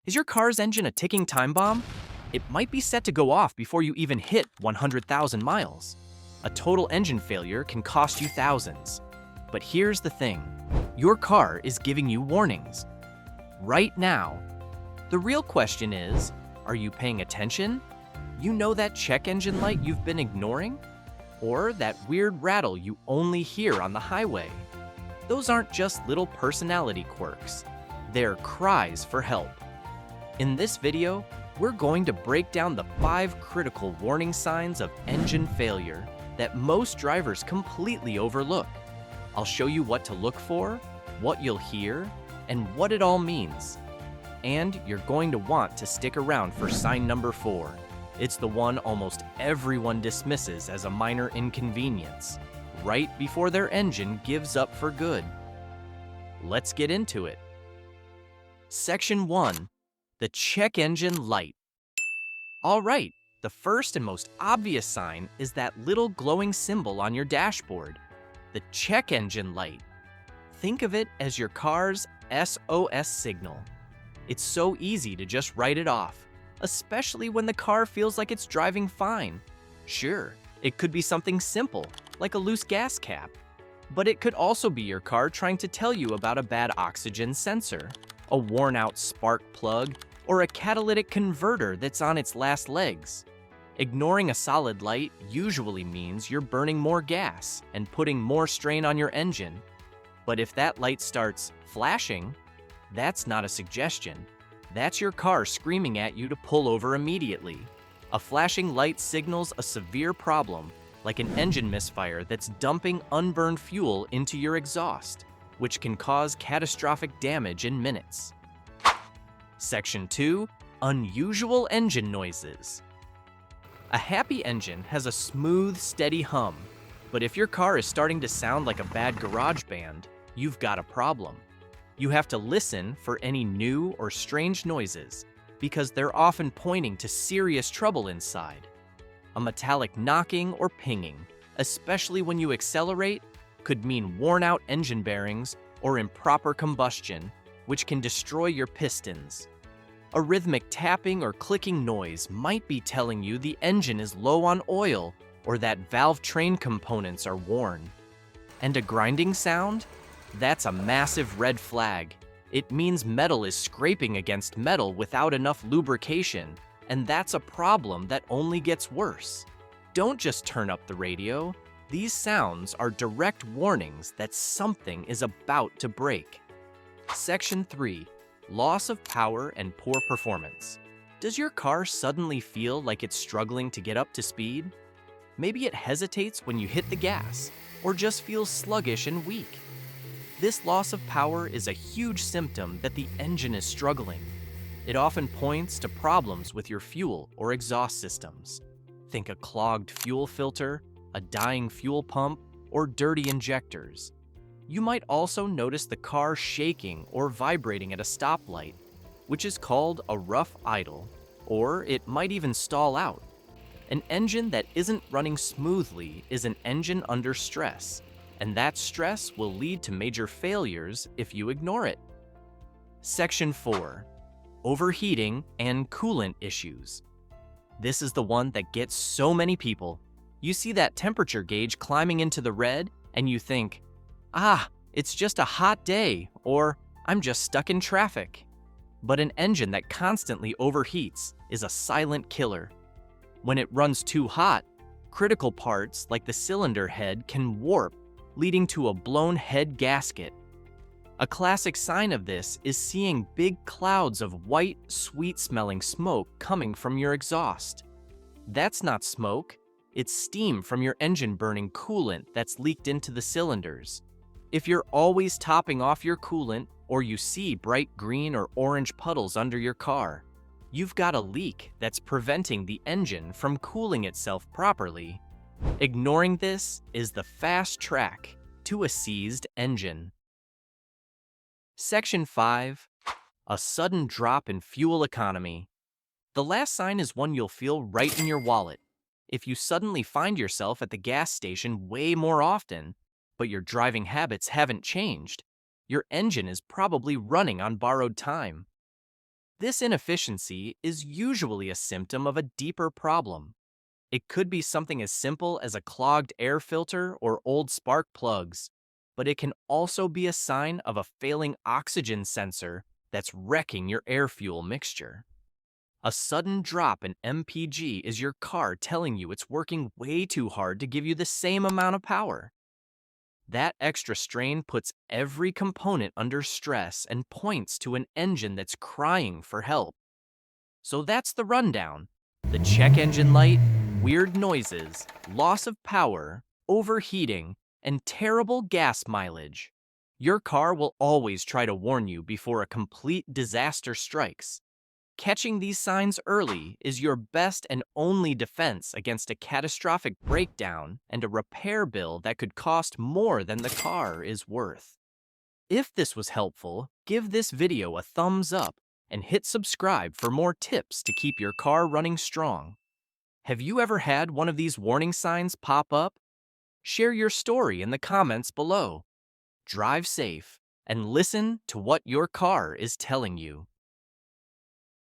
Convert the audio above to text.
Is your car's engine a ticking time bomb? It might be set to go off before you even hit 100,000 miles. A total engine failure can cost you thousands. But here's the thing. Your car is giving you warnings. Right now. The real question is, are you paying attention? You know that check engine light you've been ignoring? Or that weird rattle you only hear on the highway? Those aren't just little personality quirks. They're cries for help. In this video, we're going to break down the 5 critical warning signs of engine failure that most drivers completely overlook. I'll show you what to look for, what you'll hear, and what it all means. And you're going to want to stick around for sign number 4. It's the one almost everyone dismisses as a minor inconvenience, right before their engine gives up for good. Let's get into it. Section 1. The check engine light. All right, the first and most obvious sign is that little glowing symbol on your dashboard, the check engine light. Think of it as your car's SOS signal. It's so easy to just write it off, especially when the car feels like it's driving fine. Sure, it could be something simple, like a loose gas cap, but it could also be your car trying to tell you about a bad oxygen sensor, a worn-out spark plug, or a catalytic converter that's on its last legs. Ignoring a solid light usually means you're burning more gas and putting more strain on your engine. But if that light starts flashing, that's not a suggestion. That's your car screaming at you to pull over immediately. A flashing light signals a severe problem, like an engine misfire that's dumping unburned fuel into your exhaust, which can cause catastrophic damage in minutes. Section 2. Unusual engine noises. A happy engine has a smooth, steady hum, but if your car is starting to sound like a bad garage band, you've got a problem. You have to listen for any new or strange noises, because they're often pointing to serious trouble inside. A metallic knocking or pinging, especially when you accelerate, could mean worn-out engine bearings or improper combustion, which can destroy your pistons. A rhythmic tapping or clicking noise might be telling you the engine is low on oil or that valve train components are worn. And a grinding sound? That's a massive red flag. It means metal is scraping against metal without enough lubrication, and that's a problem that only gets worse. Don't just turn up the radio. These sounds are direct warnings that something is about to break. Section 3. Loss of power and poor performance. Does your car suddenly feel like it's struggling to get up to speed? Maybe it hesitates when you hit the gas, or just feels sluggish and weak. This loss of power is a huge symptom that the engine is struggling. It often points to problems with your fuel or exhaust systems. Think a clogged fuel filter, a dying fuel pump, or dirty injectors. You might also notice the car shaking or vibrating at a stoplight, which is called a rough idle, or it might even stall out. An engine that isn't running smoothly is an engine under stress, and that stress will lead to major failures if you ignore it. Section 4. Overheating and coolant issues. This is the one that gets so many people. You see that temperature gauge climbing into the red, and you think, it's just a hot day, or I'm just stuck in traffic. But an engine that constantly overheats is a silent killer. When it runs too hot, critical parts like the cylinder head can warp, leading to a blown head gasket. A classic sign of this is seeing big clouds of white, sweet-smelling smoke coming from your exhaust. That's not smoke, it's steam from your engine burning coolant that's leaked into the cylinders. If you're always topping off your coolant, or you see bright green or orange puddles under your car, you've got a leak that's preventing the engine from cooling itself properly. Ignoring this is the fast track to a seized engine. Section 5. A sudden drop in fuel economy. The last sign is one you'll feel right in your wallet. If you suddenly find yourself at the gas station way more often, but your driving habits haven't changed, your engine is probably running on borrowed time. This inefficiency is usually a symptom of a deeper problem. It could be something as simple as a clogged air filter or old spark plugs, but it can also be a sign of a failing oxygen sensor that's wrecking your air-fuel mixture. A sudden drop in MPG is your car telling you it's working way too hard to give you the same amount of power. That extra strain puts every component under stress and points to an engine that's crying for help. So that's the rundown. The check engine light, weird noises, loss of power, overheating, and terrible gas mileage. Your car will always try to warn you before a complete disaster strikes. Catching these signs early is your best and only defense against a catastrophic breakdown and a repair bill that could cost more than the car is worth. If this was helpful, give this video a thumbs up and hit subscribe for more tips to keep your car running strong. Have you ever had one of these warning signs pop up? Share your story in the comments below. Drive safe and listen to what your car is telling you.